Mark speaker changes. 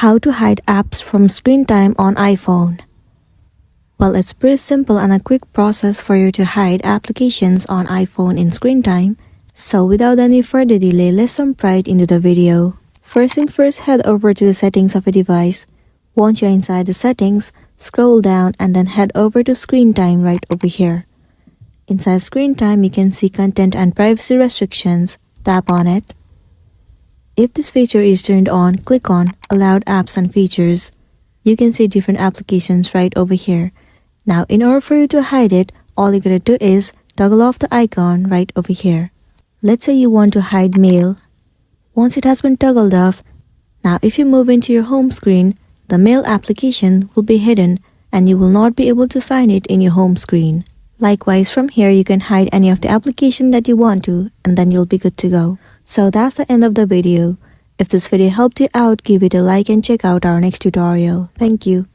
Speaker 1: How to hide apps from screen time on iPhone. Well, it's pretty simple and a quick process for you to hide applications on iPhone in screen time. So without any further delay, let's jump right into the video. First thing first, head over to the settings of a device. Once you're inside the settings, scroll down and then head over to screen time right over here. Inside screen time, you can see content and privacy restrictions. Tap on it. If this feature is turned on, click on Allowed Apps and Features. You can see different applications right over here. Now, in order for you to hide it, all you gotta do is toggle off the icon right over here. Let's say you want to hide Mail. Once it has been toggled off, now if you move into your home screen, the Mail application will be hidden and you will not be able to find it in your home screen. Likewise, from here you can hide any of the application that you want to, and then you'll be good to go. So that's the end of the video. If this video helped you out, give it a like and check out our next tutorial. Thank you.